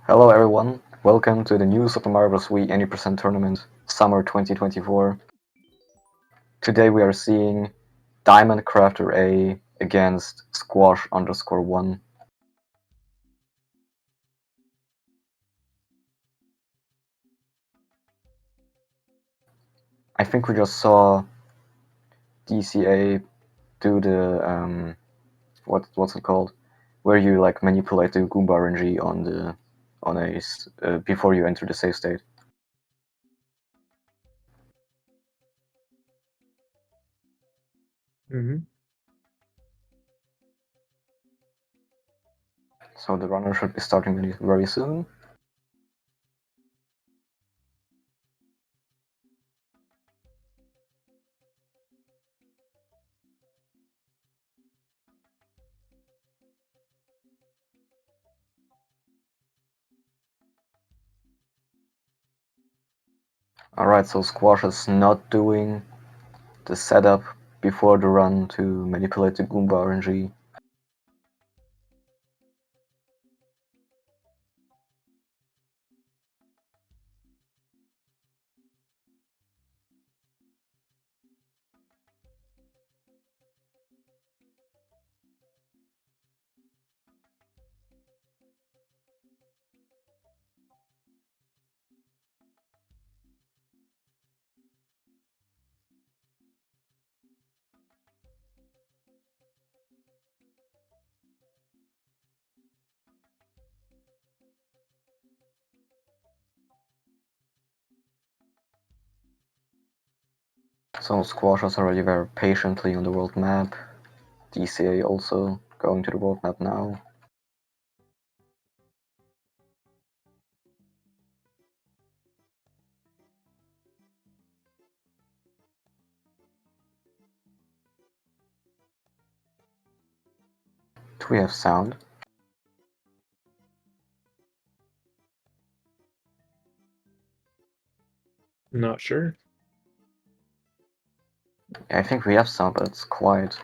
Hello everyone, welcome to the new Super Mario Bros. Wii Any Percent Tournament, Summer 2024. Today we are seeing DiamondcrafterA against Squash_1. I think we just saw DCA do the, what's it called? Where you like manipulate the Goomba RNG before you enter the save state. So the runner should be starting very soon. Alright, so Squash is not doing the setup before the run to manipulate the Goomba RNG. So Squash is already very patiently on the world map. DCA also going to the world map now. Do we have sound? Not sure. Yeah, I think we have sound, but it's quiet.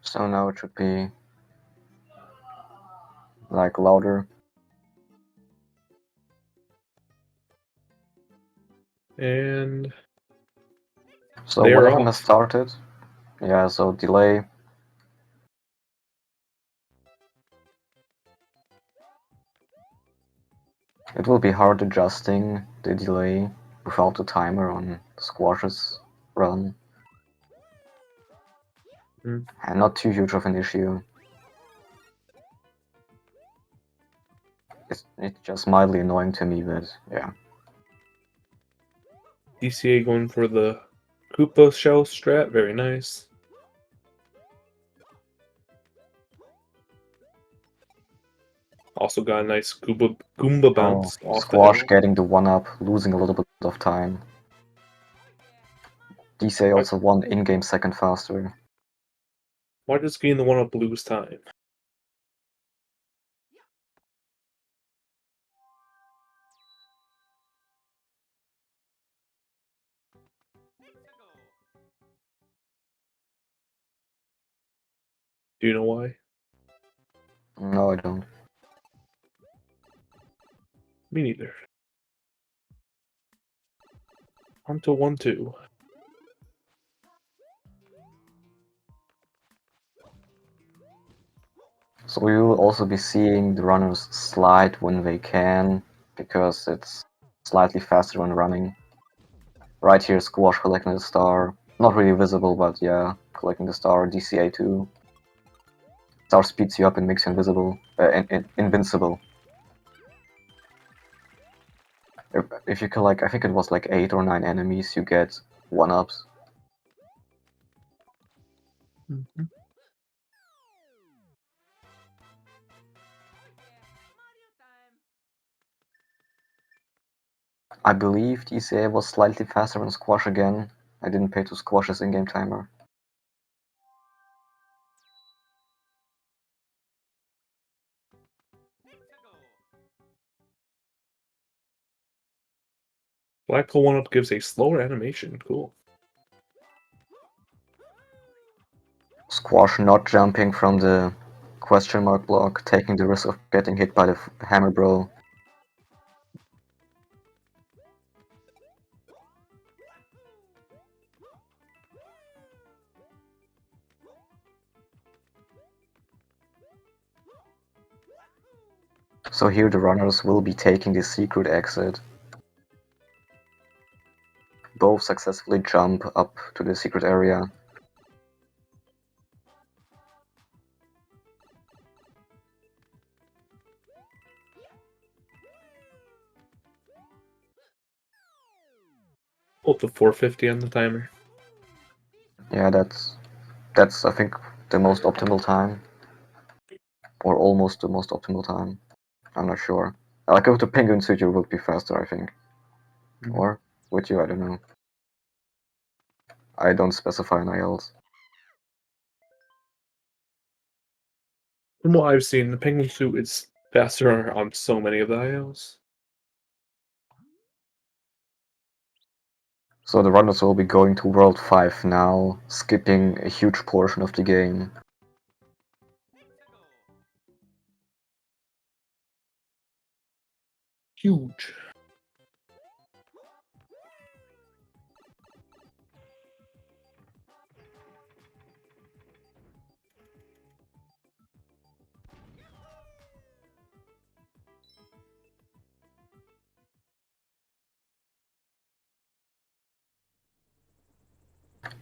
So now it should be like louder. And So they one are of them has off. started. Yeah, so delay. It will be hard adjusting the delay without the timer on Squash's run. And not too huge of an issue. It's just mildly annoying to me, but yeah. DCA going for the Koopa shell strat. Very nice. Also got a nice Goomba bounce off the Squash arrow. getting the 1-up, losing a little bit of time. DCA also won in-game second faster. Why does getting the 1-up lose time? Do you know why? No, I don't. Me neither. On to 1-2. So we will also be seeing the runners slide when they can, because it's slightly faster when running. Right here, Squash collecting the star. Not really visible, but yeah, collecting the star. DCA too. Star speeds you up and makes you invisible. Invincible. If you collect, I think it was like 8 or 9 enemies, you get 1-ups. I believe DCA was slightly faster than Squash again. I didn't pay to Squash's in-game timer. Black hole 1-up gives a slower animation. Cool. Squash not jumping from the question mark block, taking the risk of getting hit by the hammer bro. So here the runners will be taking the secret exit. Both successfully jump up to the secret area. Put the 450 on the timer. Yeah, that's I think the most optimal time. Or almost the most optimal time. I'm not sure. Like with the penguin suit you would be faster, I think. Or would you? I don't know. I don't specify an IELTS. From what I've seen, the penguin suit is faster on so many of the IOs. So the runners will be going to World 5 now, skipping a huge portion of the game. Huge.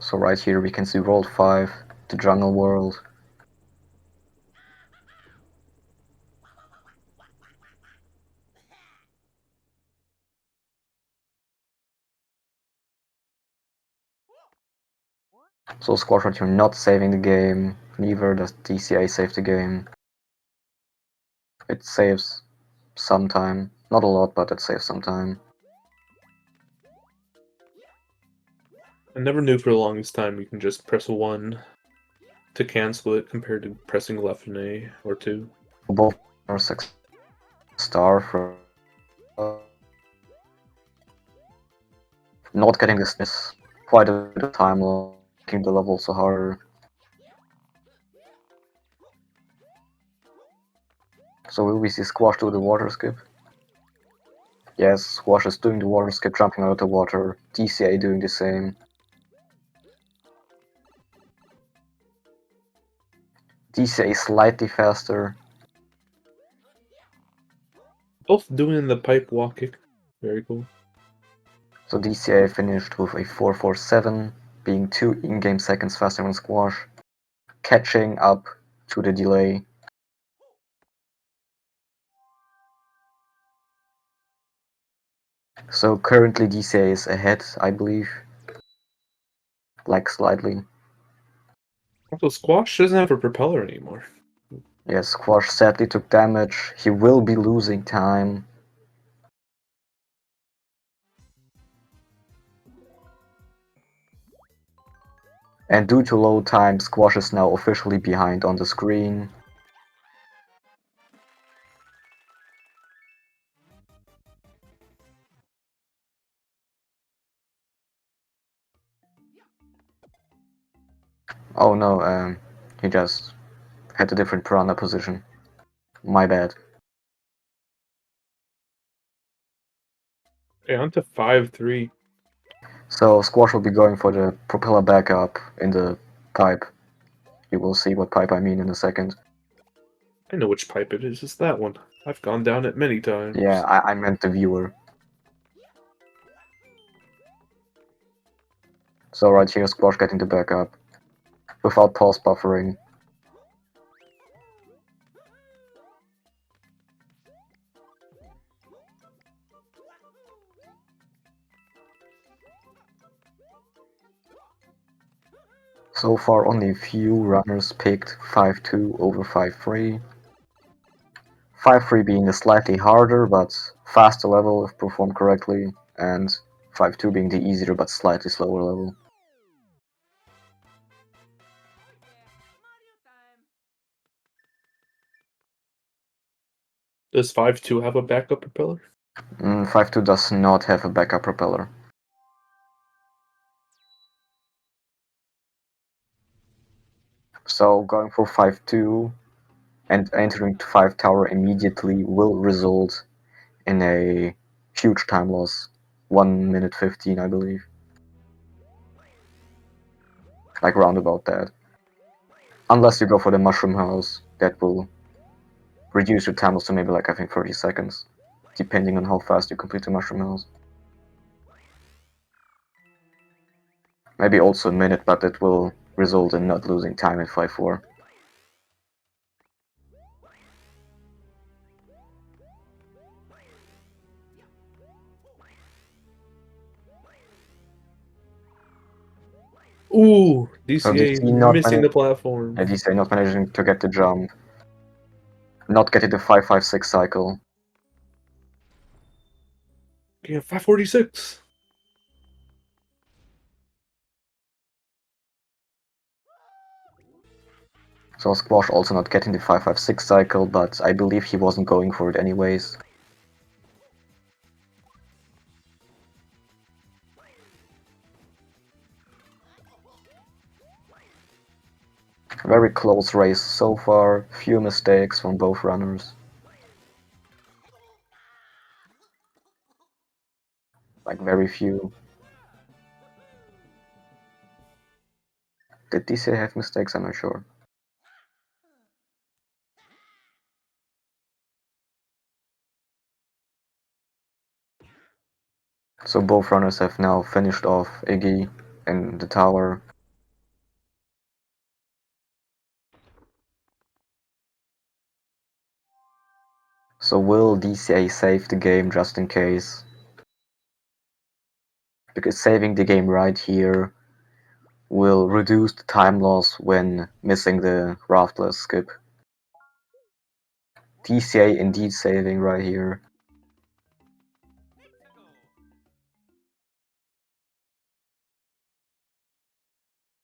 So right here we can see World 5, the jungle world. So Squadron, you're not saving the game, neither does DCA save the game. It saves some time, not a lot, but it saves some time. I never knew for the longest time you can just press 1 to cancel it compared to pressing left and A or 2. Both are 6-star for not getting this is quite a bit of time, making the level so harder. So will we see Squash do the water skip? Yes, Squash is doing the water skip, jumping out of the water. DCA doing the same. DCA slightly faster. Both doing the pipe walk kick. Very cool. So DCA finished with a 447, being 2 in-game seconds faster than Squash, catching up to the delay. So currently DCA is ahead, I believe. Like slightly. Also, Squash doesn't have a propeller anymore. Yes, Squash sadly took damage. He will be losing time. And due to low time, Squash is now officially behind on the screen. Oh no, he just had a different piranha position. My bad. Okay, on to 5-3. So Squash will be going for the propeller backup in the pipe. You will see what pipe I mean in a second. I know which pipe it is. It's that one. I've gone down it many times. Yeah, I meant the viewer. So right here, Squash getting the backup without pulse buffering. So far, only a few runners picked 5-2 over 5-3. 5-3 being the slightly harder but faster level if performed correctly, and 5-2 being the easier but slightly slower level. Does 5-2 have a backup propeller? 5-2 does not have a backup propeller. So going for 5-2 and entering to 5 tower immediately will result in a huge time loss. 1 minute 15, I believe. Like round about that. Unless you go for the mushroom house, that will reduce your time loss to maybe like I think 30 seconds. Depending on how fast you complete the mushroom house. Maybe also a minute, but it will result in not losing time at 5-4. Ooh, So DCA DC not missing the platform. DCA not managing to get the jump. Not getting the 5-5-6 cycle. Yeah, 546. So Squash also not getting the 5-5-6 cycle, but I believe he wasn't going for it anyways. Very close race so far, few mistakes from both runners. Like very few. Did DCA have mistakes? I'm not sure. So both runners have now finished off Iggy in the tower. So will DCA save the game just in case? Because saving the game right here will reduce the time loss when missing the raftless skip. DCA indeed saving right here.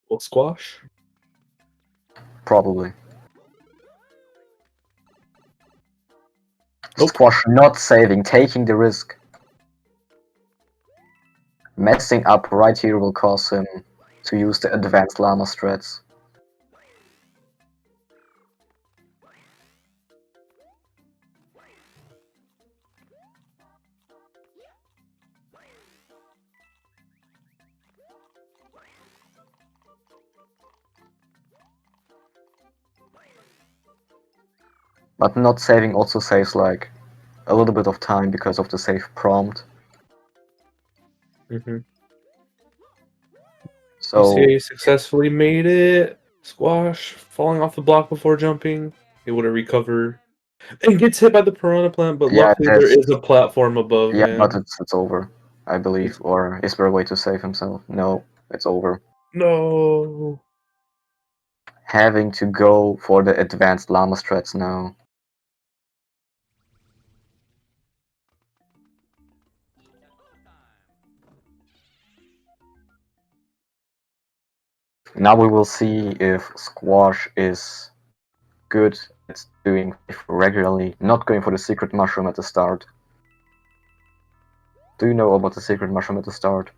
Will Squash? Probably. Nope. Squash not saving, taking the risk. Messing up right here will cause him to use the advanced llama strats. But not saving also saves like a little bit of time because of the save prompt. Mm-hmm. So DCA successfully made it. Squash falling off the block before jumping, able to recover, and gets hit by the piranha plant. But yeah, luckily, there is a platform above but him. it's over, I believe. Or is there a way to save himself? No, it's over. No. Having to go for the advanced llama strats now. Now we will see if Squash is good at doing regularly, not going for the secret mushroom at the start. Do you know about the secret mushroom at the start?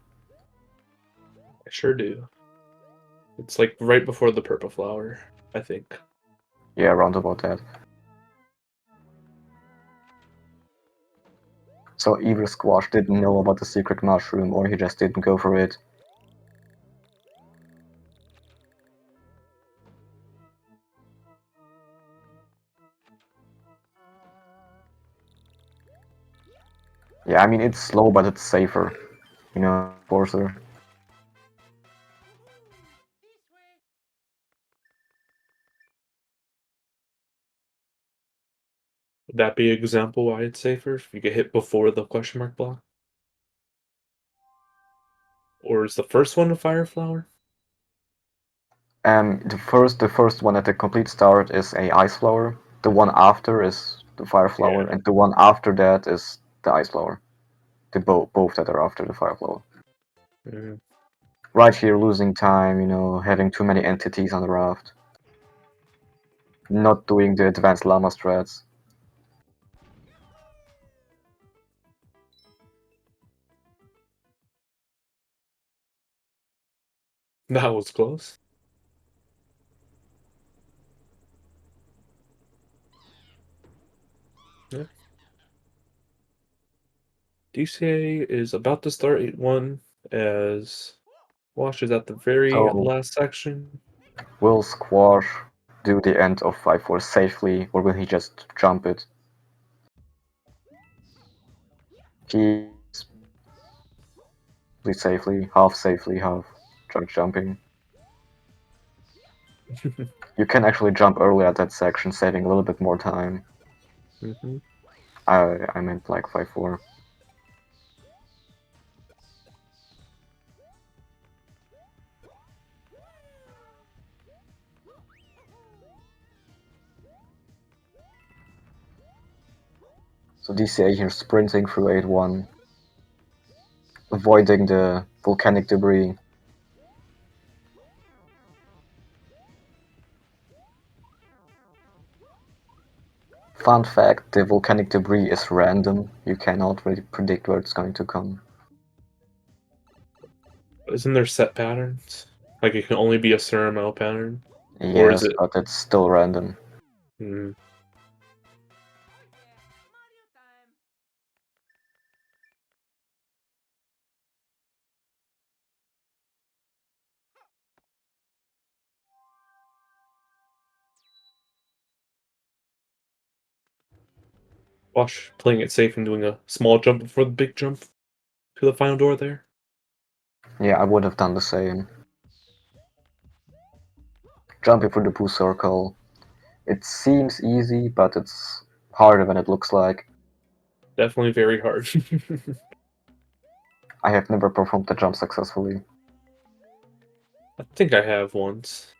I sure do. It's like right before the purple flower, I think. Yeah, around about that. So either Squash didn't know about the secret mushroom or he just didn't go for it. Yeah, I mean, it's slow, but it's safer. You know, Forcer. Would that be an example why it's safer if you get hit before the question mark block? Or is the first one a fire flower? The first one at the complete start is a ice flower. The one after is the fire flower, Yeah. and the one after that is the ice flower. The both that are after the fire flower. Mm. Right here, losing time, you know, having too many entities on the raft. Not doing the advanced llama strats. That was close. Yeah. DCA is about to start 8-1 as Wash is at the very So, last section. will Squash do the end of 5-4 safely, or will he just jump it? He's safely, half jumping. You can actually jump early at that section, saving a little bit more time. Hmm. I meant like 5-4. So DCA here sprinting through 8-1, avoiding the volcanic debris. Fun fact, the volcanic debris is random. You cannot really predict where it's going to come. Isn't there set patterns? Like it can only be a certain amount pattern? Or is Yes, it? but it's still random. Mm. Wash playing it safe and doing a small jump before the big jump to the final door there. Yeah, I would have done the same. Jumping through the poo circle. It seems easy, but it's harder than it looks like. Definitely very hard. I have never performed the jump successfully. I think I have once.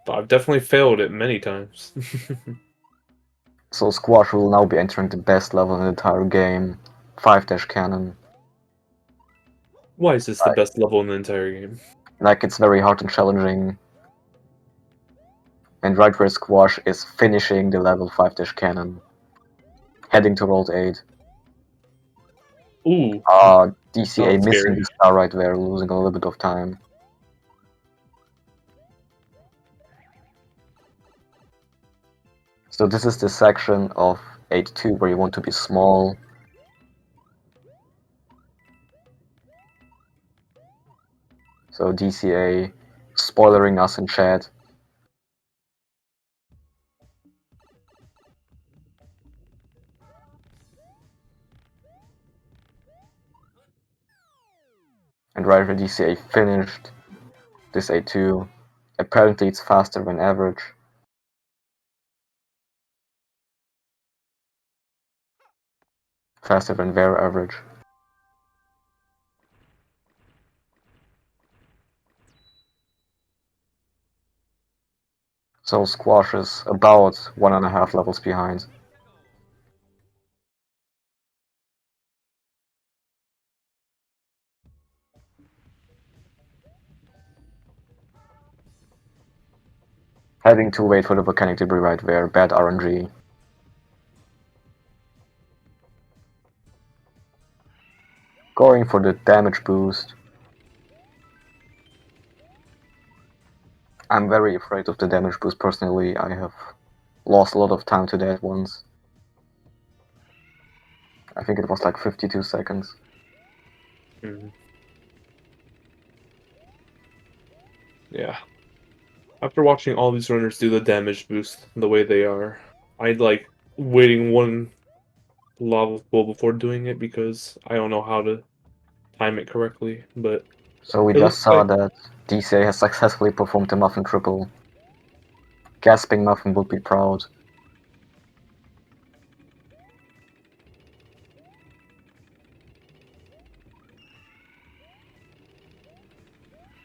But I've definitely failed it many times. So Squash will now be entering the best level in the entire game, 5-dash cannon. Why is this the best level in the entire game? Like, it's very hard and challenging. And right where Squash is finishing the level 5-dash cannon, heading to World 8. Ooh, DCA sounds missing scary. the star right there, losing a little bit of time. So this is the section of 8-2 where you want to be small. So DCA spoilering us in chat. And right where DCA finished this 8-2. Apparently it's faster than average. Faster than their average. So Squash is about 1.5 levels behind. Having to wait for the volcanic debris right there, bad RNG. Going for the damage boost. I'm very afraid of the damage boost personally. I have lost a lot of time to that once. I think it was like 52 seconds. Mhm. Yeah. After watching all these runners do the damage boost the way they are, I'd like waiting one lava pool before doing it because I don't know how to time it correctly, but So we it just looks saw like that DCA has successfully performed the Muffin Triple. Gasping Muffin would be proud.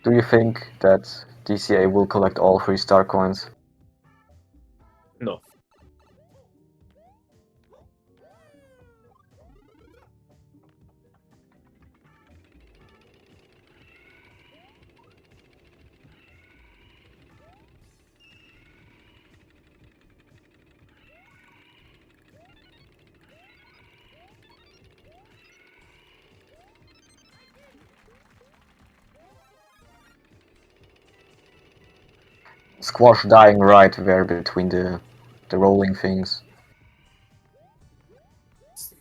Do you think that DCA will collect all 3 star coins? no. Squash dying right there between the rolling things.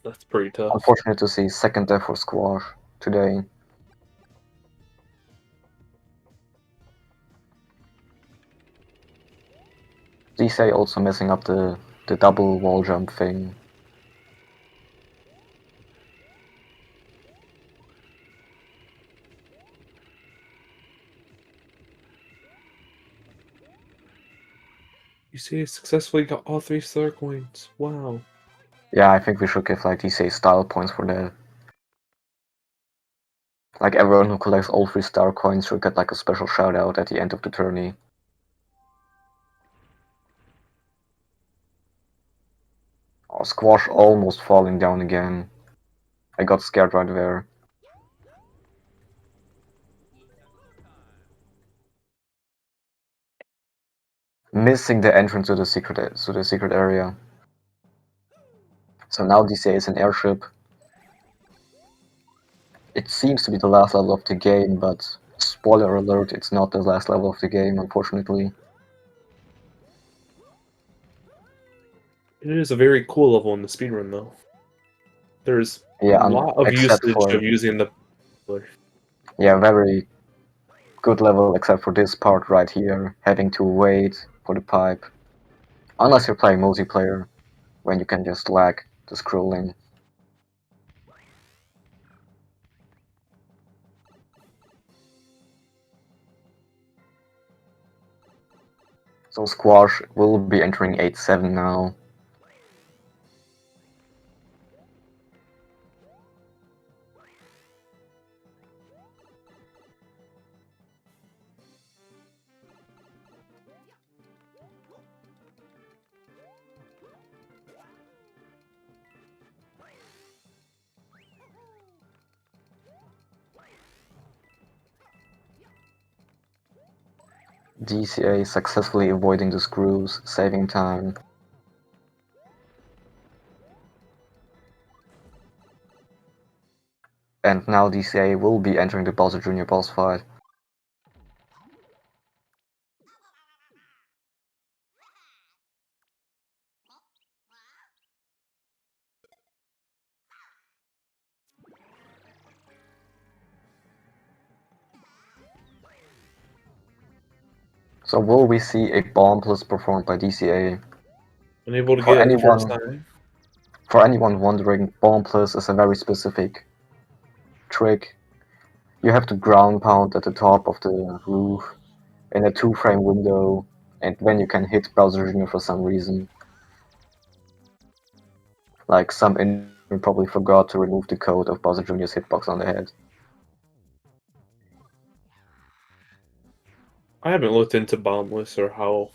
That's pretty tough. Unfortunate to see second death for Squash today. DSA also messing up the double wall jump thing. You see, I successfully got all 3 star coins. Wow. Yeah, I think we should give like DSA style points for that. Like everyone who collects all 3 star coins should get like a special shout out at the end of the tourney. Oh, Squash almost falling down again. I got scared right there. Missing the entrance to the secret area. So now DCA is an airship. It seems to be the last level of the game, but spoiler alert, it's not the last level of the game, unfortunately. It is a very cool level in the speedrun, though. There's Yeah, a lot of except usage for of using the. yeah, very good level except for this part right here, having to wait for the pipe. Unless you're playing multiplayer, when you can just lag the scrolling. So Squash will be entering 8-7 now. DCA successfully avoiding the screws, saving time. And now DCA will be entering the Bowser Jr. boss fight. So will we see a bomb plus performed by DCA? Unable to For get it first anyone, time. for anyone wondering, bomb plus is a very specific trick. You have to ground pound at the top of the roof in a 2-frame window, and then you can hit Bowser Jr. for some reason. Like some intern probably forgot to remove the code of Bowser Jr.'s hitbox on the head. I haven't looked into bombless or how.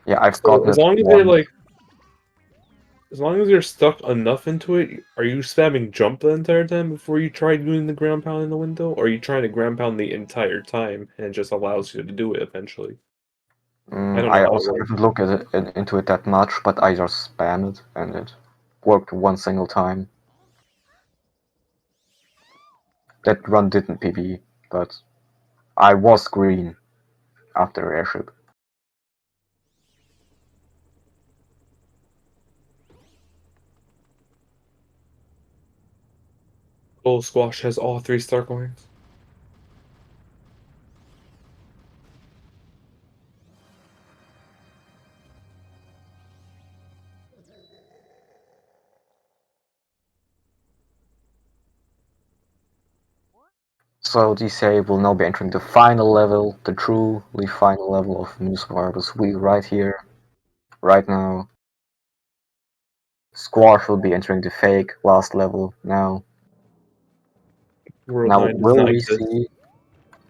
Yeah, I've So gotten as it long as they're once. like, as long as you're stuck enough into it, are you spamming jump the entire time before you try doing the ground pound in the window, or are you trying to ground pound the entire time and it just allows you to do it eventually? I don't know I how it also works. didn't look at into it that much, but I just spammed it, and it worked one single time. That run didn't PB, but I was green after airship. Bull Squash has all 3 star coins. So DCA will now be entering the final level, the truly final level of New Survivors Wheel right here, right now. Squash will be entering the fake last level now. World Now 9 does not exist.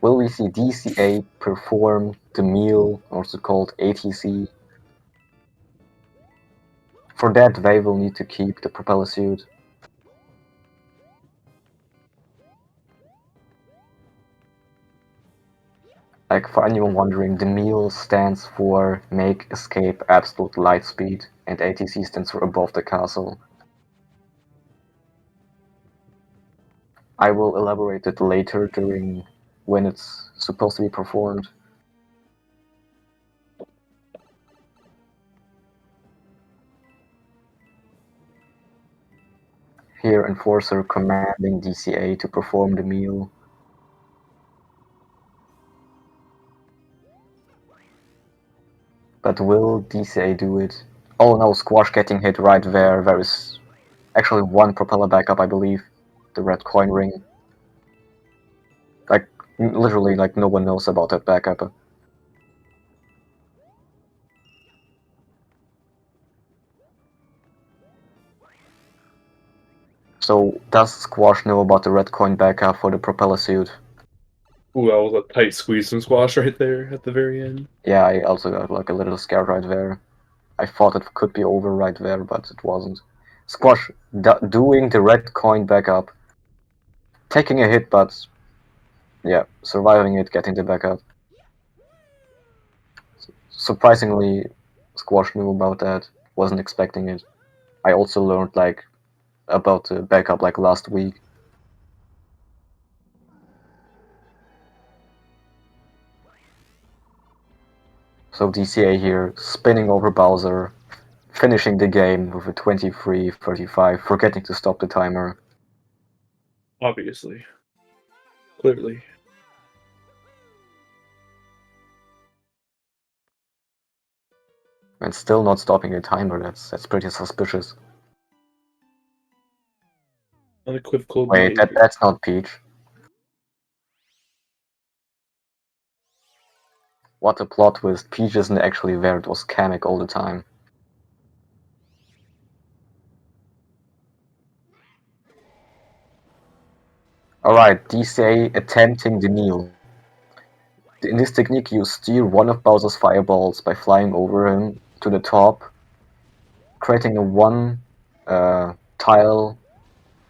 will we see DCA perform the meal, also called ATC? For that they will need to keep the propeller suit. Like for anyone wondering, the meal stands for Make Escape Absolute Light Speed, and ATC stands for Above the Castle. I will elaborate it later during when it's supposed to be performed. Here, Enforcer commanding DCA to perform the meal. But will DCA do it? Oh no, Squash getting hit right there. There is actually one propeller backup, I believe. The red coin ring. Like, literally, like, no one knows about that backup. So, does Squash know about the red coin backup for the propeller suit? Ooh, that was a tight squeeze from Squash right there at the very end. Yeah, I also got like a little scared right there. I thought it could be over right there, but it wasn't. Squash doing the red coin backup. Taking a hit, but yeah, surviving it, getting the backup. Surprisingly, Squash knew about that. Wasn't expecting it. I also learned like about the backup like last week. So DCA here, spinning over Bowser, finishing the game with a 23-35, forgetting to stop the timer. Obviously. Clearly. And still not stopping the timer, that's pretty suspicious. Unequivocal Wait, behavior. that's not Peach. What a plot twist, Peach isn't actually there, it was Kamek all the time. Alright, DCA attempting the kneel. In this technique you steer one of Bowser's fireballs by flying over him to the top, creating a one tile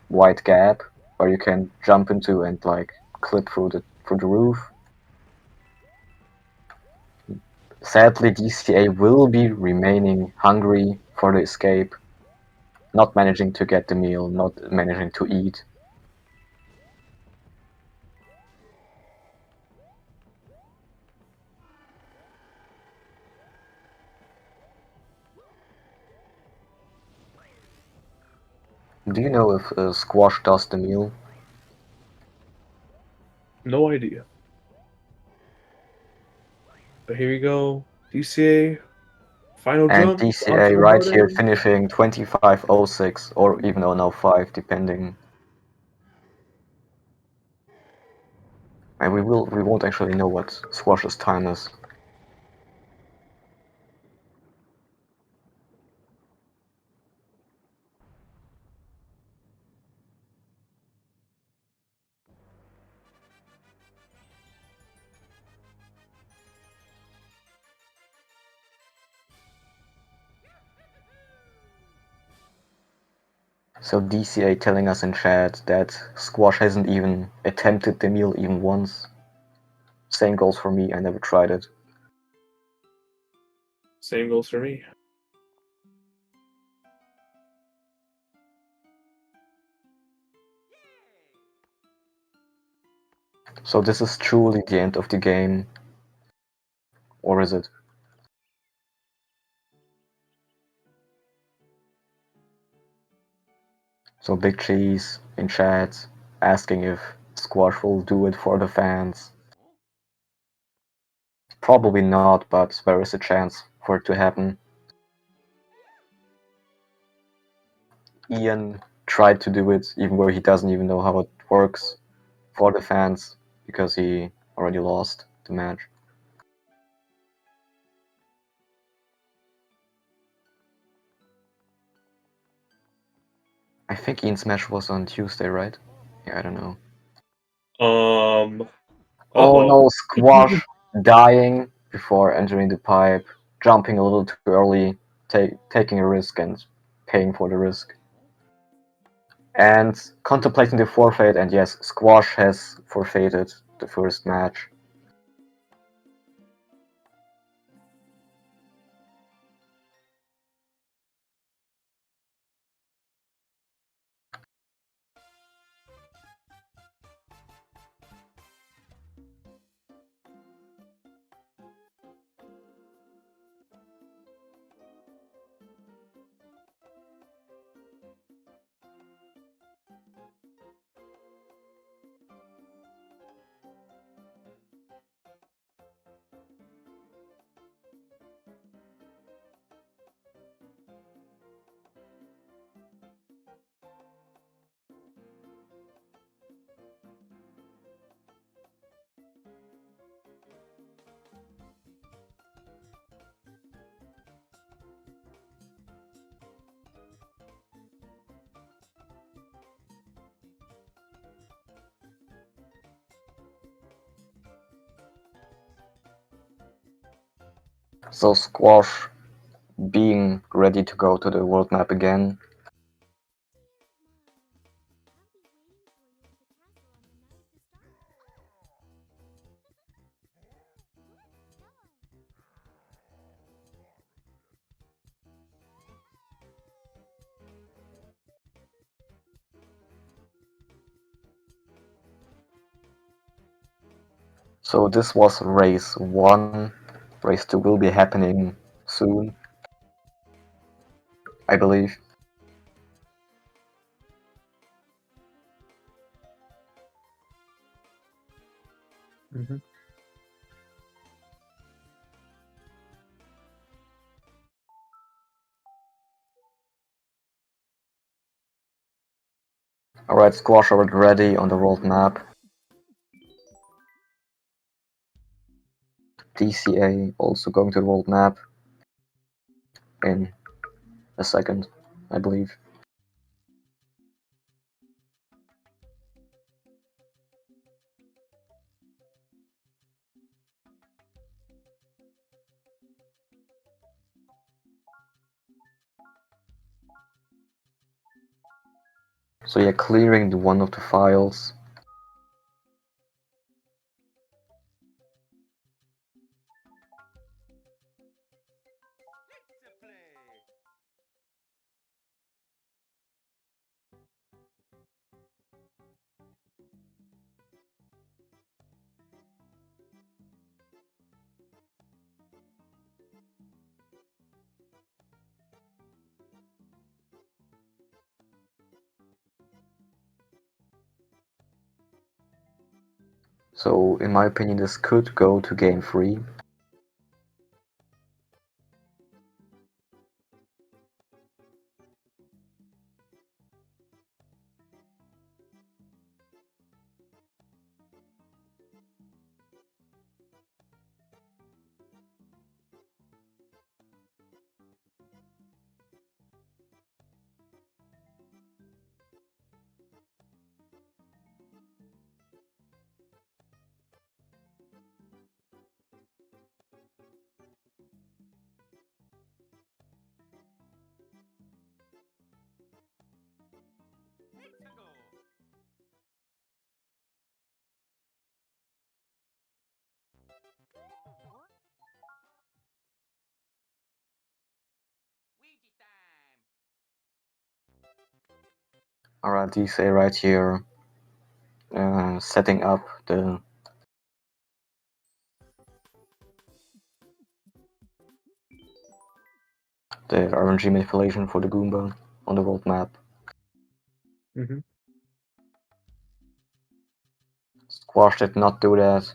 wide gap where you can jump into and like clip through the roof. Sadly, DCA will be remaining hungry for the escape, not managing to get the meal, not managing to eat. Do you know if Squash does the meal? No idea. But here you go. DCA. Final And jump. Onto DCA the right hard here end. finishing 25.06 or even 0.05 depending. And we won't actually know what Squash's time is. So DCA telling us in chat that Squash hasn't even attempted the meal even once. Same goes for me, I never tried it. Same goes for me. So this is truly the end of the game. Or is it? So Big Cheese in chat asking if Squash will do it for the fans. Probably not, but there is a chance for it to happen. Ian tried to do it, even though he doesn't even know how it works for the fans, because he already lost the match. I think Ian's match was on Tuesday, right? Yeah, I don't know. Oh no, Squash dying before entering the pipe, jumping a little too early, taking a risk and paying for the risk. And contemplating the forfeit, and yes, Squash has forfeited the first match. So Squash being ready to go to the world map again. So this was race 1. Race 2 will be happening soon, I believe. Mm-hmm. Alright, Squash already ready on the world map. DCA also going to the world map in a second, I believe. So yeah, clearing the one of the files. So in my opinion, this could go to game 3. Alright, DCA right here, setting up the RNG manipulation for the Goomba on the world map. Mm-hmm. Squash did not do that.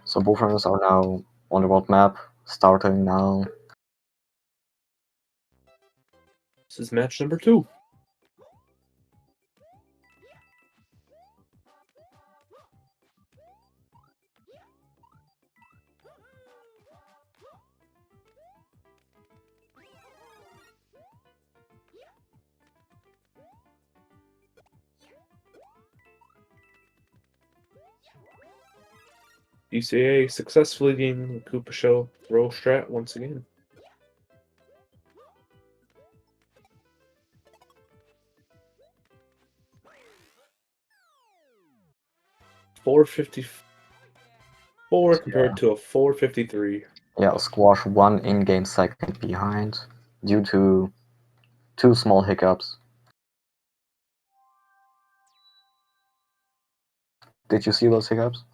So both runners are now on the world map, starting now. This is match number 2. DCA successfully gaining the Koopa Shell throw strat once again. $454 compared to a 453. Yeah, Squash 1 in-game second behind due to 2 small hiccups. Did you see those hiccups?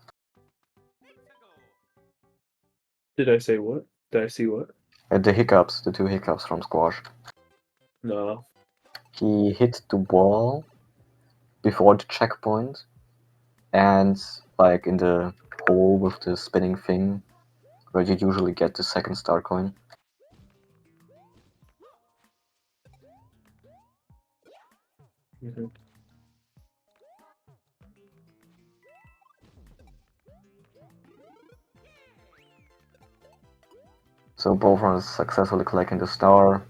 Did I say what? Did I see what? The hiccups, the 2 hiccups from Squash. No. He hit the wall before the checkpoint, and like in the hole with the spinning thing, where you usually get the second star coin. Mm-hmm. So both runners successfully collecting the star.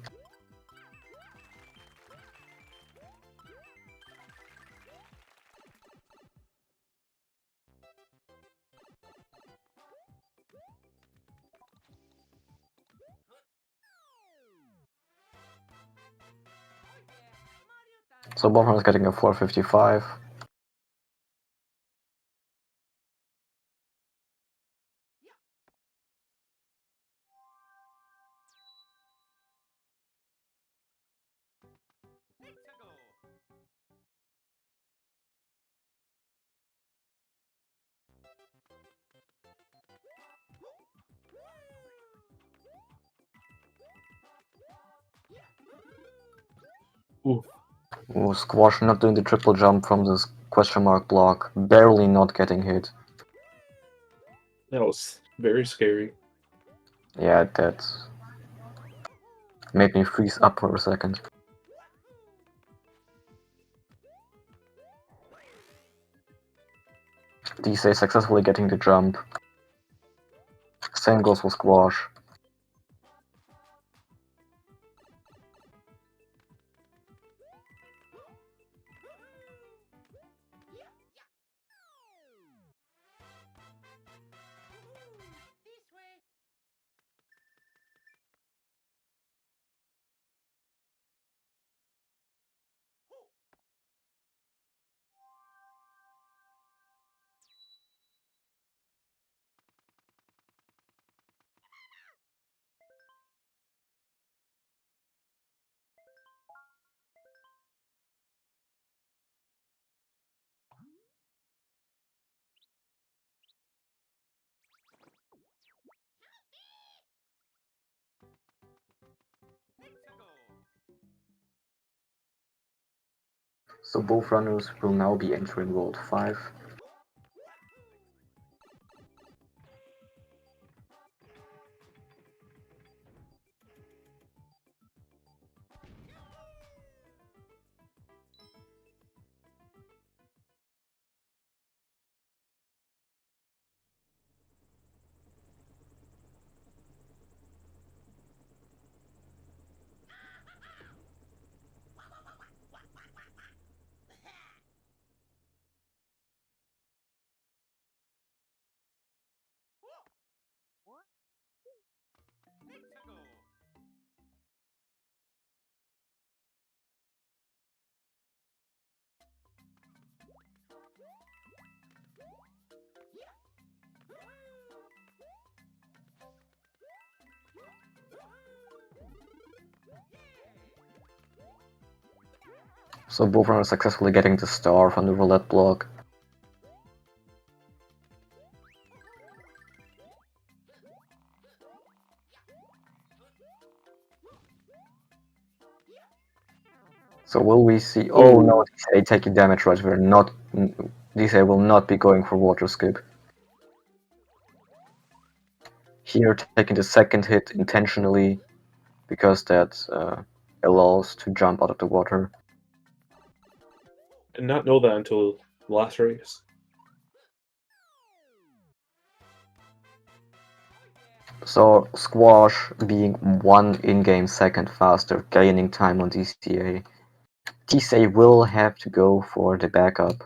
So both runners getting a 455. Ooh, Ooh, Squash not doing the triple jump from this question mark block, barely not getting hit. that was very scary. Yeah, that made me freeze up for a second. DSA successfully getting the jump. Same goes for Squash. So both runners will now be entering World 5. So both runners successfully getting the star from the roulette block. So will we see? Oh no, DSA taking damage right here. Not DSA will not be going for water skip. Here taking the second hit intentionally because that allows to jump out of the water. Did not know that until the last race. So Squash being 1 in-game second faster, gaining time on DCA. DCA will have to go for the backup.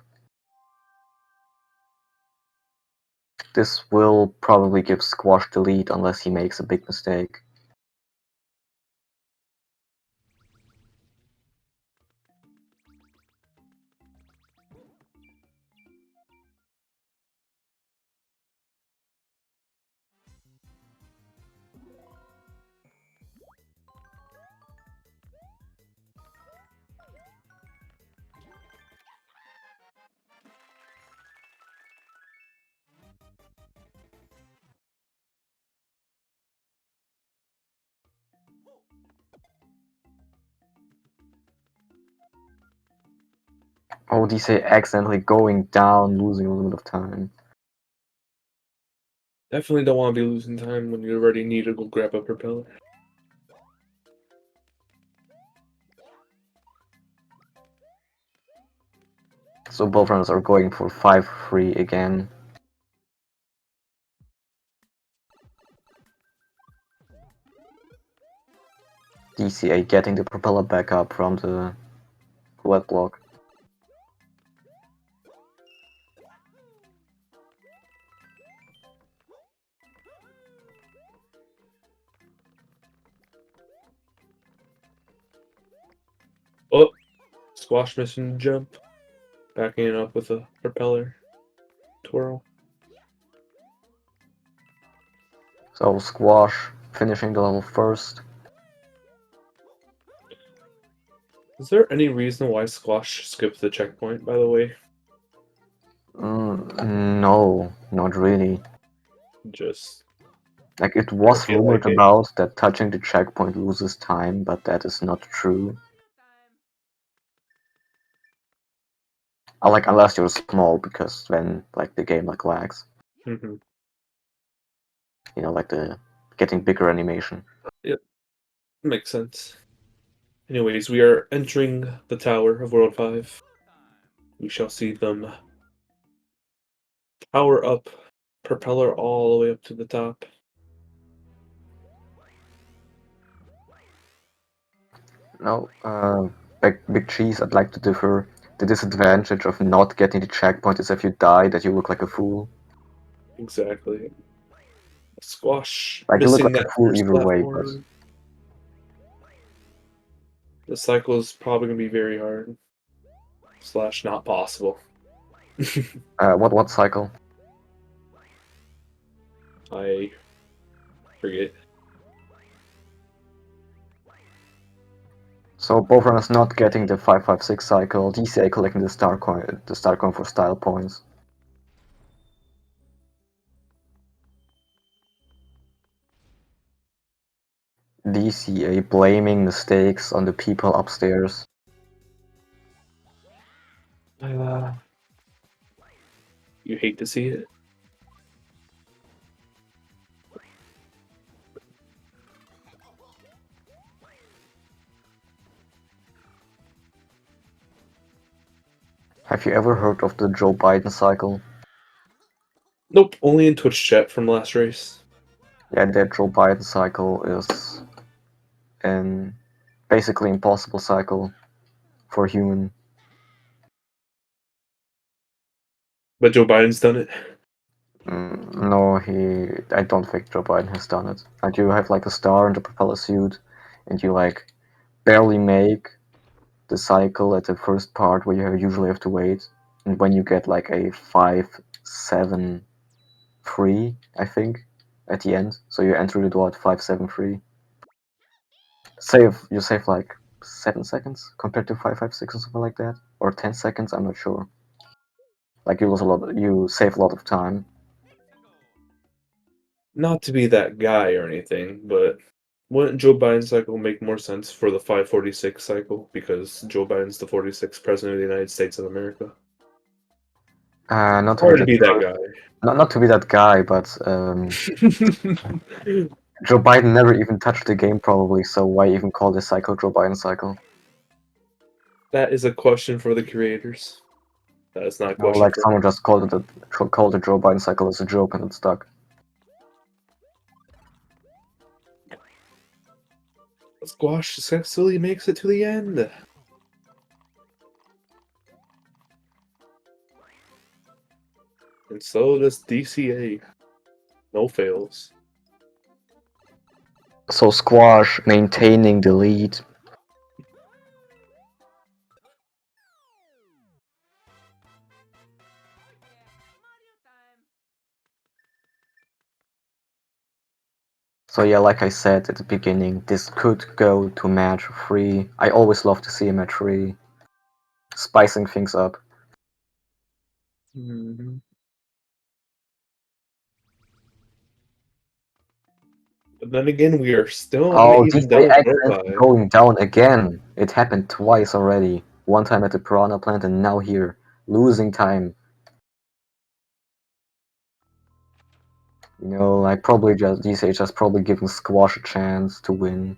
This will probably give Squash the lead unless he makes a big mistake. Oh, DCA accidentally going down, losing a little bit of time. Definitely don't want to be losing time when you already need to go grab a propeller. So both runners are going for 5-3 again. DCA getting the propeller back up from the wet block. Oh, Squash missing jump. Backing it up with a propeller twirl. So Squash finishing the level first. Is there any reason why Squash skipped the checkpoint, by the way? No, not really. Just Like, it was feel rumored like it. about that touching the checkpoint loses time, but that is not true. Like, unless you're small, because then, like, the game, like, lags. Mm-hmm. You know, like the getting bigger animation. Yep, makes sense. Anyways, we are entering the tower of World 5. We shall see them power up, propeller all the way up to the top. No, Big Cheese, I'd like to differ. The disadvantage of not getting the checkpoint is if you die, that you look like a fool. Exactly. Squash Like, you look missing like a that fool first either way, but... platform. The cycle is probably going to be very hard. / not possible. What cycle? I forget. So both runners not getting the 556 cycle, DCA collecting the star coin for style points. DCA blaming mistakes on the people upstairs. You hate to see it. Have you ever heard of the Joe Biden cycle? Nope, only in Twitch chat from last race. Yeah, that Joe Biden cycle is an basically impossible cycle for a human. But Joe Biden's done it. No, I don't think Joe Biden has done it. Like, you have like a star in the propeller suit, and you like barely make the cycle at the first part where you usually have to wait, and when you get like a 5-7-3, I think, at the end, so you enter the door at 5-7-3. You save like 7 seconds compared to 5-5-6 or something like that, or 10 seconds. I'm not sure. Like, you save a lot of time. Not to be that guy or anything, but wouldn't Joe Biden's cycle make more sense for the 546 cycle? Because Joe Biden's the 46th president of the United States of America. Not to be Hard to that be that guy. guy. Not to be that guy, but Joe Biden never even touched the game probably, so why even call this cycle Joe Biden cycle? That is a question for the creators. That is not a No, question like for someone just called the Joe Biden cycle as a joke and it stuck. Squash successfully makes it to the end. And so does DCA. No fails. So Squash maintaining the lead. So yeah, like I said at the beginning, this could go to match 3. I always love to see a match 3. Spicing things up. Mm-hmm. But then again, we are still not Oh, even done DCA with World accidentally 5. going down again. It happened twice already. One time at the Piranha plant and now here. Losing time. You know, like probably just DCH just probably giving Squash a chance to win.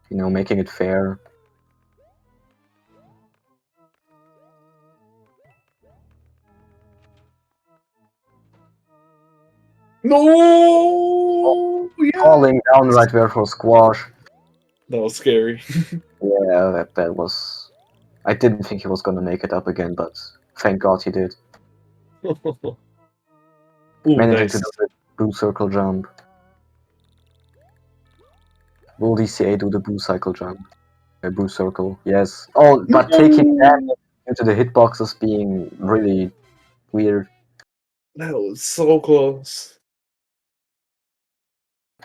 You know, making it fair. No! Yeah! Falling down right there for Squash. That was scary. Yeah, that was. I didn't think he was gonna make it up again, but thank God he did. Ooh, Managing to nice. do the blue circle jump. Will DCA do the blue cycle jump? Blue circle, yes. Oh, but taking No! damage into the hitboxes being really weird. That was so close.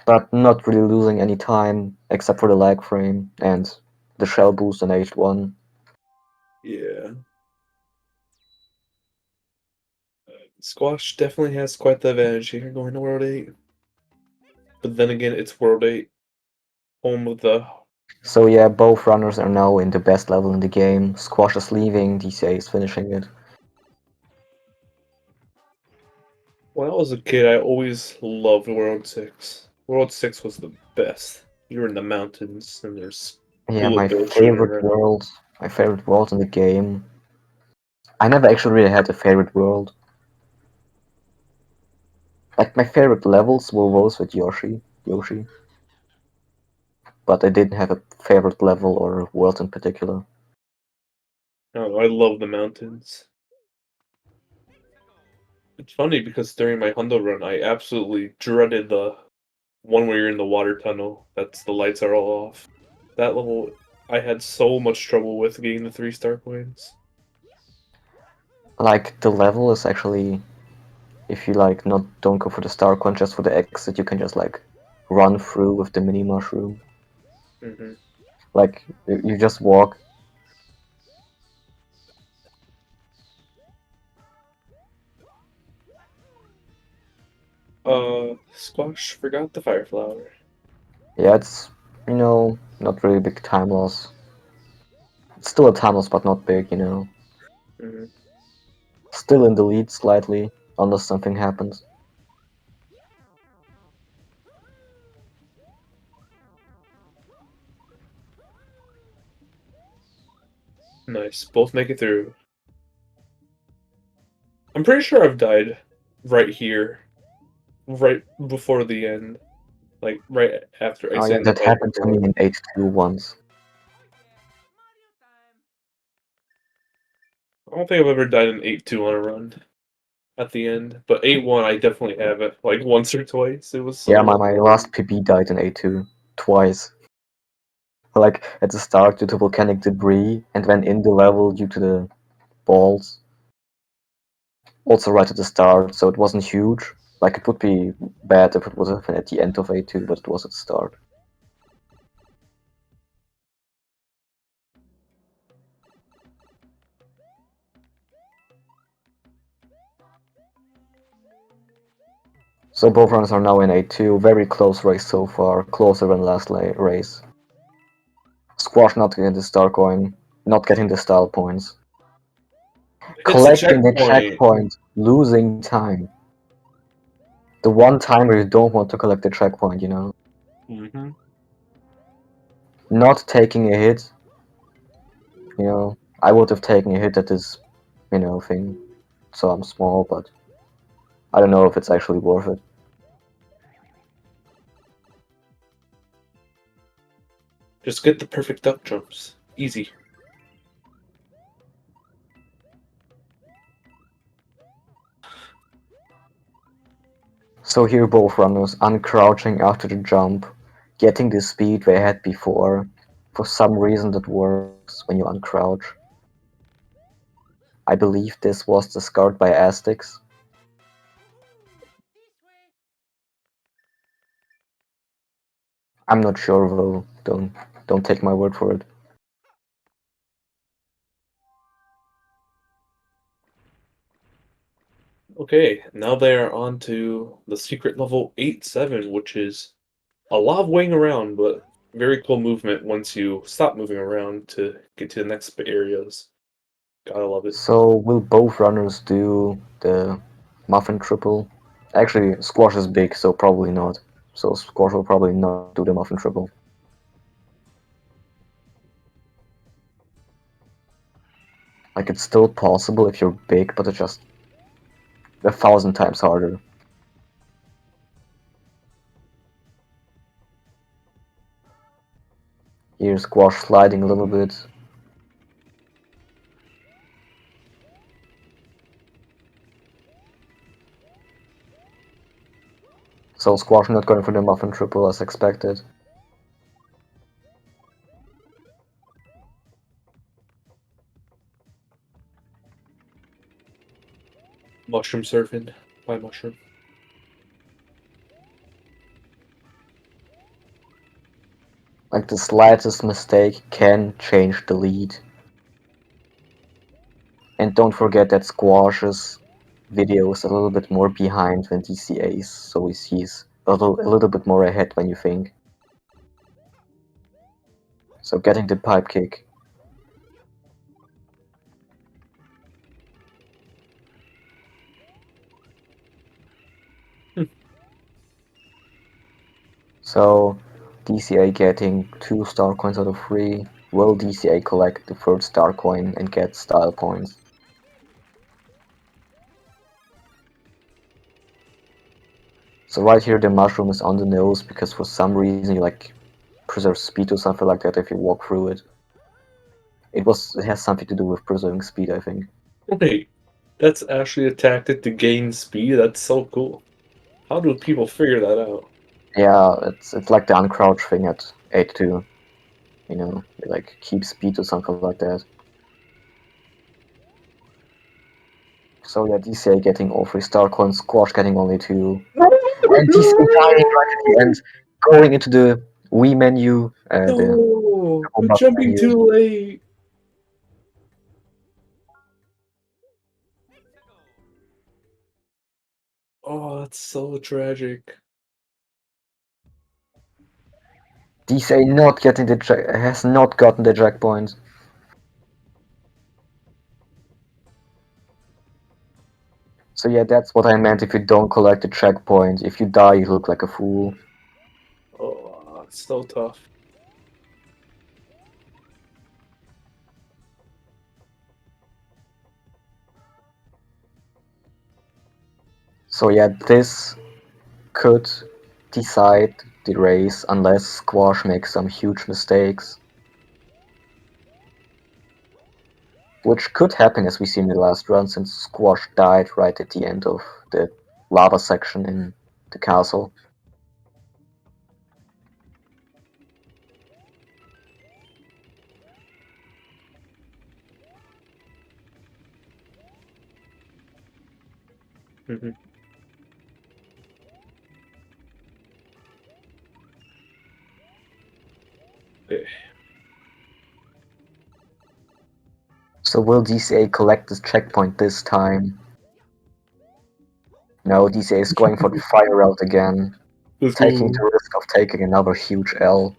But not really losing any time, except for the lag frame and the shell boost on H1. Yeah. Squash definitely has quite the advantage here going to World 8. But then again, it's World 8. Home of the... So yeah, both runners are now in the best level in the game. Squash is leaving, DCA is finishing it. When I was a kid, I always loved World 6. World 6 was the best. You're in the mountains, and there's Yeah, bullet bills shooting around. my favorite world in the game. I never actually really had a favorite world. Like my favorite levels were those with Yoshi, but I didn't have a favorite level or world in particular. Oh, I love the mountains. It's funny because during my Hundo run, I absolutely dreaded the one where you're in the water tunnel. That's the lights are all off. That level, I had so much trouble with getting the 3-star coins. Like the level is actually, if you like not don't go for the star coin, just for the exit, you can just like run through with the mini mushroom. Hmm. Like you just walk. Squash forgot the fire flower. Yeah, it's not really big time loss. It's still a time loss, but not big. Hmm. Still in the lead slightly, unless something happens. Nice. Both make it through. I'm pretty sure I've died right here, right before the end. Like, right after I Oh sit yeah, in the that bed happened to me before. in H2 once. I don't think I've ever died in 8-2 on a run at the end, but 8-1 I definitely have it, like once or twice. It was so Yeah, long. my last PB died in A2 twice. Like at the start due to volcanic debris, and then in the level due to the balls. Also right at the start, so it wasn't huge. Like it would be bad if it was at the end of A2, but it was at the start. So both runners are now in A2, very close race so far, closer than last race. Squash not getting the star coin, not getting the style points. Hits the Collecting the checkpoint. checkpoint, losing time. The one time where you don't want to collect the checkpoint. Hmm. Not taking a hit, I would have taken a hit at this, thing. So I'm small, but I don't know if it's actually worth it. Just get the perfect duck jumps. Easy. So here both runners uncrouching after the jump, getting the speed they had before. For some reason that works when you uncrouch. I believe this was discovered by Aztecs. I'm not sure though. Don't take my word for it. Okay, now they are on to the secret level 8-7, which is a lot of waiting around, but very cool movement once you stop moving around to get to the next areas. Gotta love it. So will both runners do the muffin triple Actually, squash is big, so probably not. So squash will probably not do the muffin triple. Like, it's still possible if you're big, but it's just 1,000 times harder. Here, squash sliding a little bit. So squash not going for the muffin triple as expected. Mushroom surfing by mushroom. Like, the slightest mistake can change the lead. And don't forget that squash's video is a little bit more behind than DCA's, so he's a little bit more ahead when you think. So getting the pipe kick. So DCA getting 2 star coins out of 3. Will DCA collect the third star coin and get style points? So right here the mushroom is on the nose because for some reason you like preserve speed or something like that if you walk through it. It has something to do with preserving speed, I think. Wait, that's actually a tactic to gain speed? That's so cool. How do people figure that out? Yeah, it's like the uncrouch thing at 8-2. You know, like keep speed or something like that. So yeah, DCA getting all 3 star coins, Squash getting only 2. And DCA dying right at the end, going into the Wii menu, the No, I'm combat jumping menu. too late. Oh, that's so tragic. DCA not getting has not gotten the checkpoint. So yeah, that's what I meant if you don't collect the checkpoint. If you die, you look like a fool. Oh, it's so tough. So yeah, this could decide the race unless Squash makes some huge mistakes. Which could happen as we see in the last run since Squash died right at the end of the lava section in the castle. Mhm. Eh, So will DCA collect this checkpoint this time? No, DCA is going for the fire route again, Let's taking go. the risk of taking another huge L.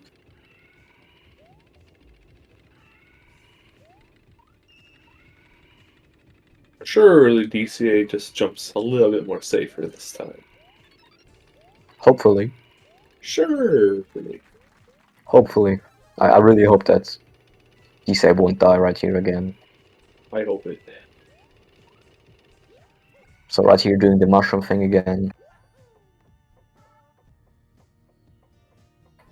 Surely DCA just jumps a little bit more safer this time. Hopefully. Surely. Hopefully. I really hope that DCA won't die right here again. I hope it. So right here doing the mushroom thing again.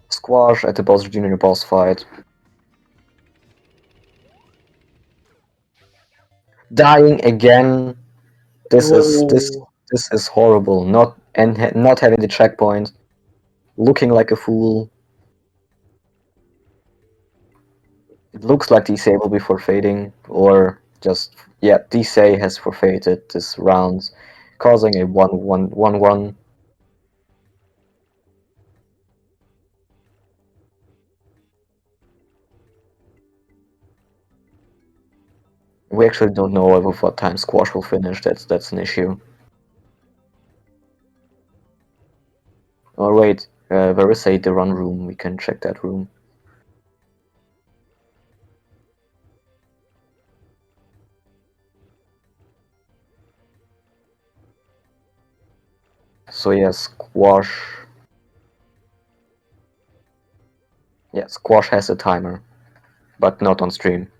Squash at the Bowser Jr. boss fight. Dying again. Oh, This is horrible. Not having the checkpoint. Looking like a fool. It looks like DCA will be forfeiting, or just yeah, DCA has forfeited this round, causing a 1-1-1-1. We actually don't know over what time Squash will finish. That's an issue. Oh wait, where is the run room? We can check that room. So yeah, squash. Yeah, squash has a timer, but not on stream.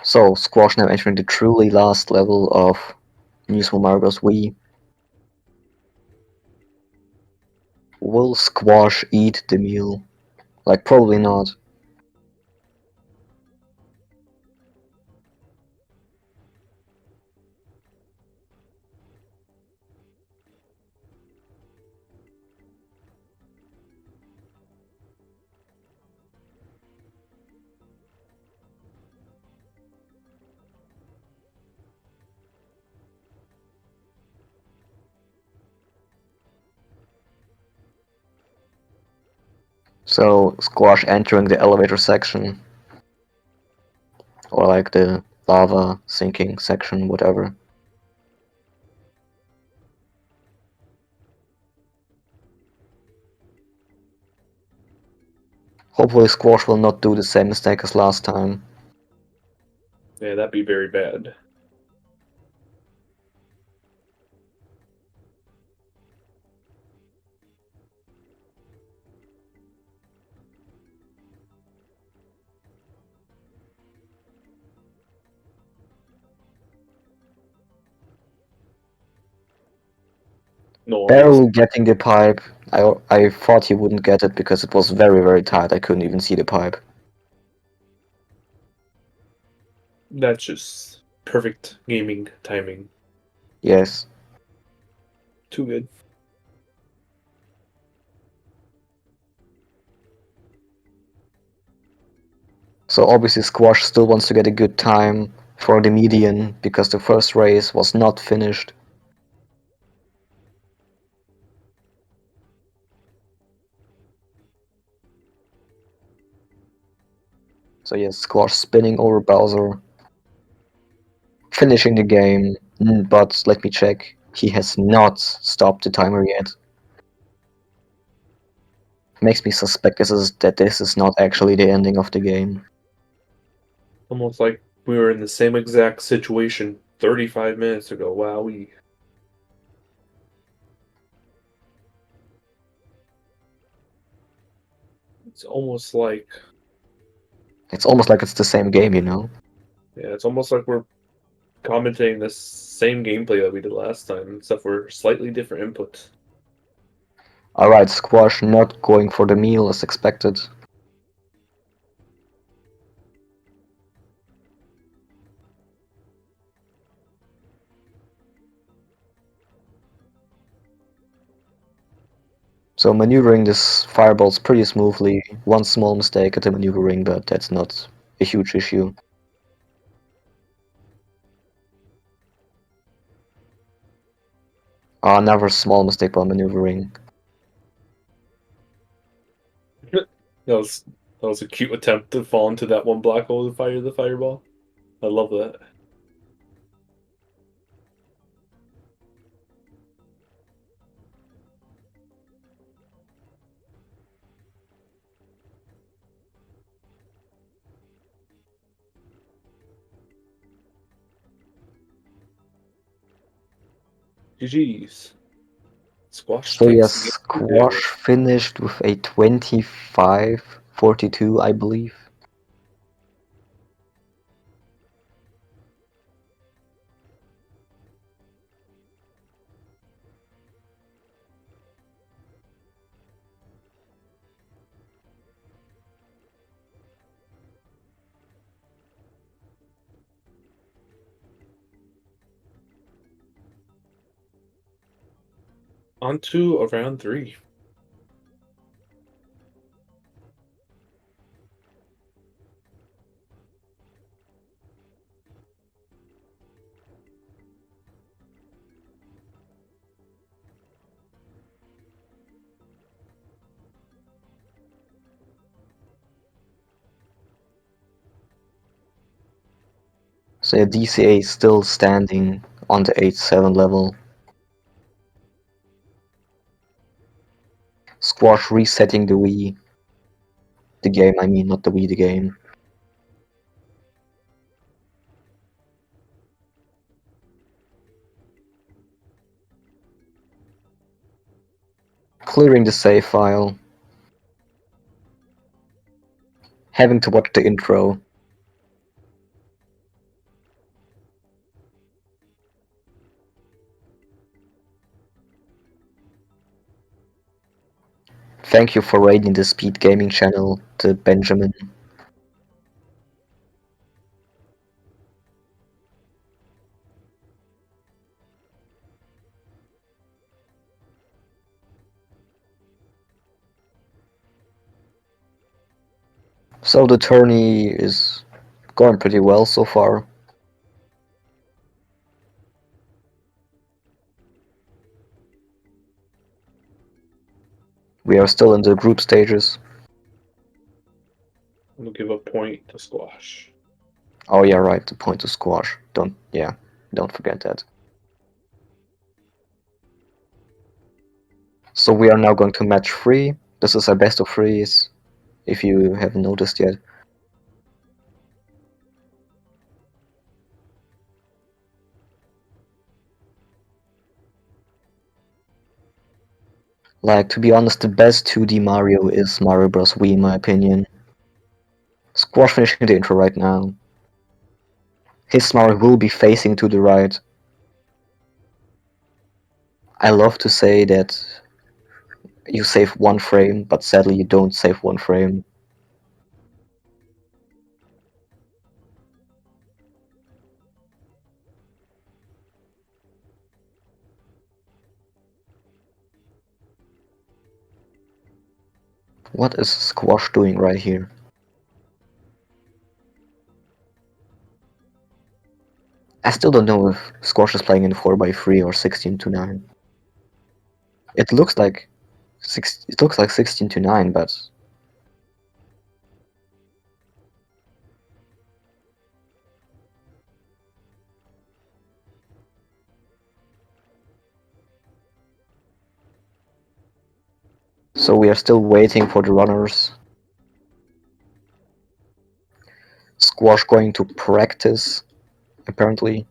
So squash now entering the truly last level of New Super Mario Bros. Wii. Will squash eat the meal? Like, probably not. So squash entering the elevator section, or like the lava sinking section, whatever. Hopefully squash will not do the same mistake as last time. Yeah, that'd be very bad. Nice. Barely getting the pipe. I thought he wouldn't get it because it was very, very tight. I couldn't even see the pipe. That's just perfect gaming timing. Yes. Too good. So obviously squash still wants to get a good time for the median because the first race was not finished. So yes, squash spinning over Bowser, finishing the game, but let me check. He has not stopped the timer yet. Makes me suspect this is not actually the ending of the game. Almost like we were in the same exact situation 35 minutes ago. Wowee. It's almost like, It's almost like it's the same game, you know? yeah, it's almost like we're commentating the same gameplay that we did last time, except for slightly different inputs. Alright, squash not going for the meal as expected. So maneuvering this fireballs pretty smoothly. One small mistake at the maneuvering, but that's not a huge issue. Another small mistake while maneuvering. that was that was a cute attempt to fall into that one black hole and fire the fireball. I love that. GG's. Squash So yes, takes the game squash there. finished with a 25-42, I believe. On to round 3. So yeah, DCA is still standing on the 8-7 level. Squash resetting the Wii. The game, I mean, not the Wii, the game. Clearing the save file. Having to watch the intro. Thank you for raiding the SpeedGaming channel, to Benjamin. So the tourney is going pretty well so far. We are still in the group stages. I'm gonna give a point to squash. Oh yeah, right, the point to squash. Don't forget that. So we are now going to match 3. This is a best of 3s, if you haven't noticed yet. Like, to be honest, the best 2D Mario is Mario Bros. Wii in my opinion. Squash finishing the intro right now. His Mario will be facing to the right. I love to say that you save 1 frame, but sadly you don't save 1 frame. What is Squash doing right here? I still don't know if Squash is playing in 4x3 or 16:9. It looks like 16:9, but so we are still waiting for the runners. Squash going to practice, apparently.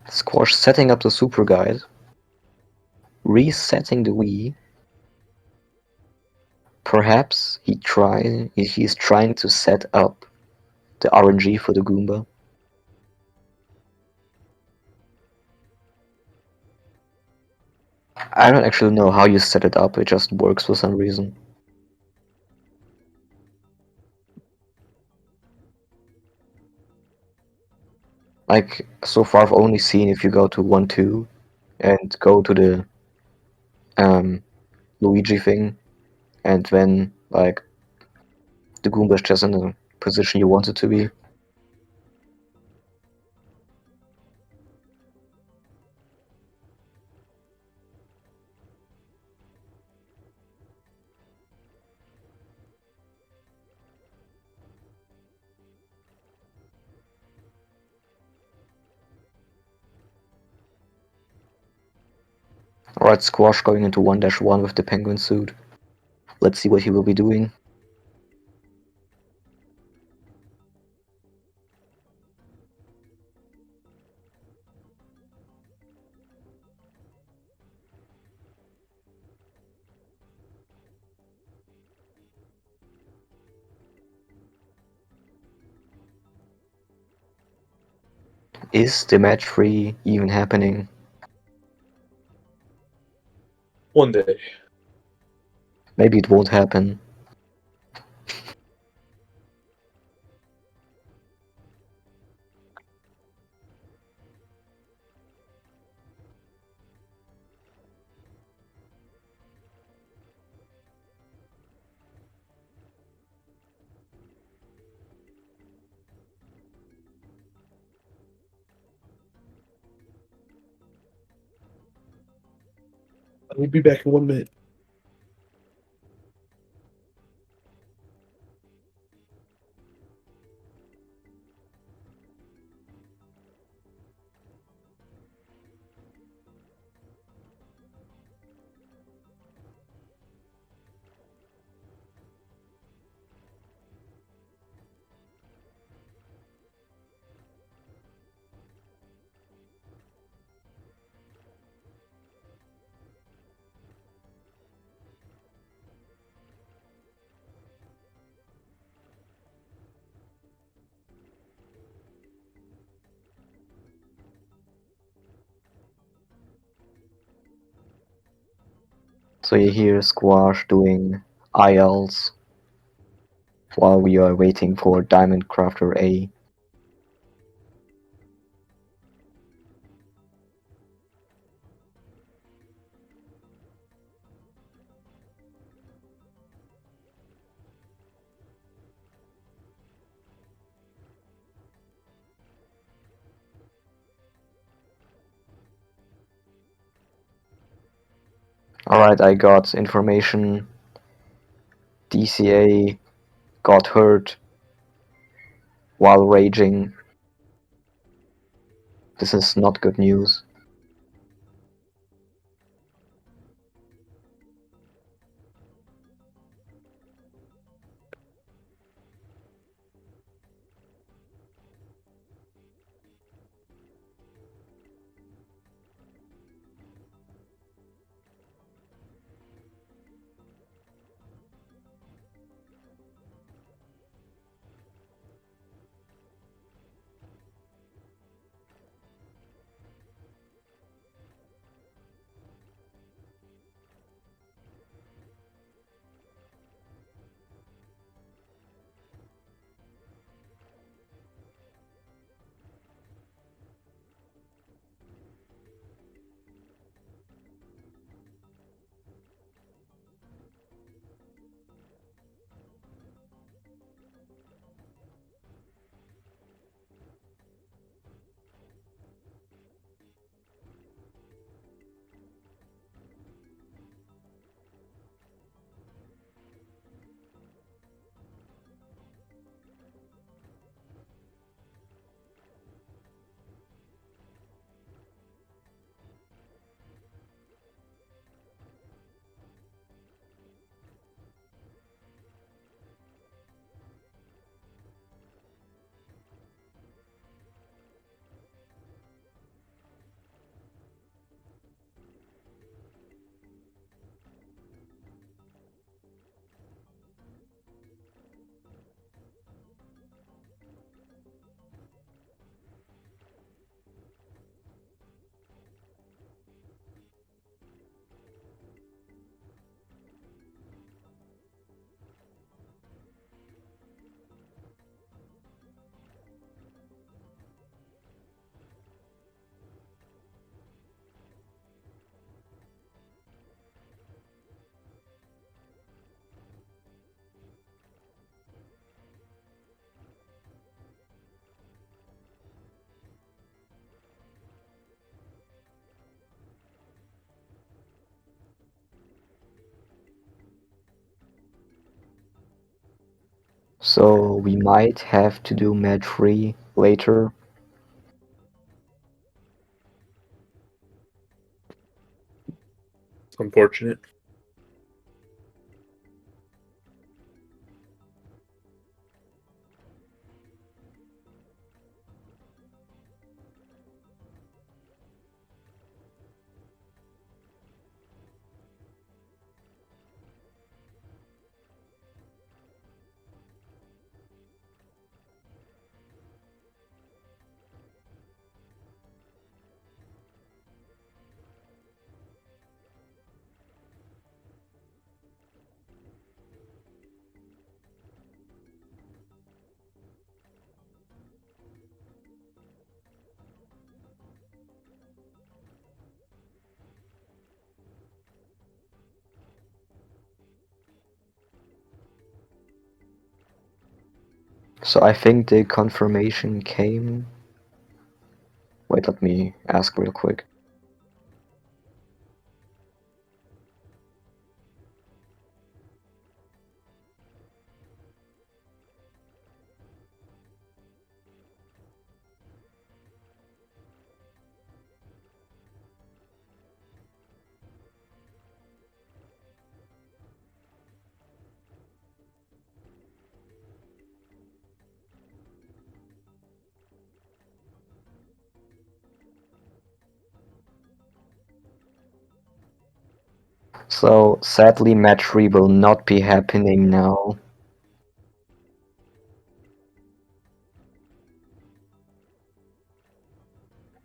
Squash setting up the super guide. Resetting the Wii. Perhaps he's trying to set up the RNG for the Goomba. I don't actually know how you set it up, it just works for some reason. Like, so far I've only seen if you go to 1-2 and go to the Luigi thing, and then, like, the Goomba's just in the position you want it to be. Alright, Squash going into 1-1 with the penguin suit. Let's see what he will be doing. Is the match 3 even happening? One day. Maybe it won't happen. We'll be back in 1 minute. So you hear Squash doing ILs while we are waiting for DiamondcrafterA. Alright, I got information. DCA got hurt while raging. This is not good news. So we might have to do match 3 later. It's unfortunate. So I think the confirmation came. Wait, let me ask real quick. So sadly, match 3 will not be happening now.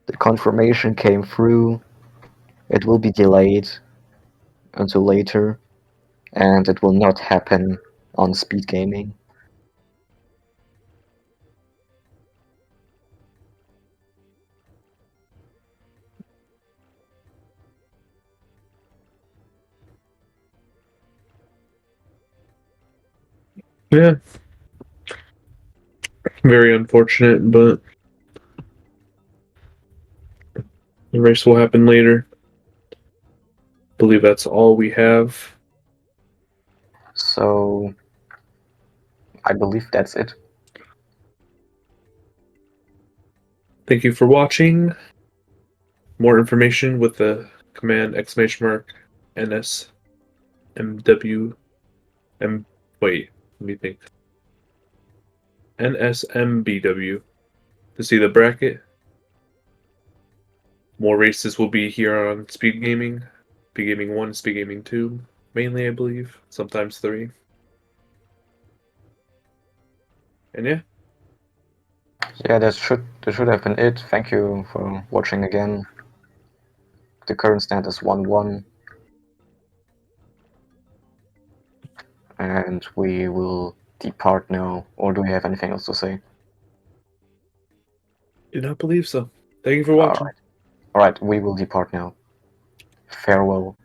The confirmation came through. It will be delayed until later, and it will not happen on SpeedGaming. Yeah. Very unfortunate, but the race will happen later. I believe that's all we have. So I believe that's it. Thank you for watching. More information with the command NSMBW. Wait, let me think. NSMBW to see the bracket. More races will be here on SpeedGaming. SpeedGaming 1, SpeedGaming 2, mainly, I believe. Sometimes 3. And yeah. Yeah, that should have been it. Thank you for watching again. The current stand is 1-1. And we will depart now. Or do we have anything else to say? Do not believe so. Thank you for watching. Alright, we will depart now. Farewell.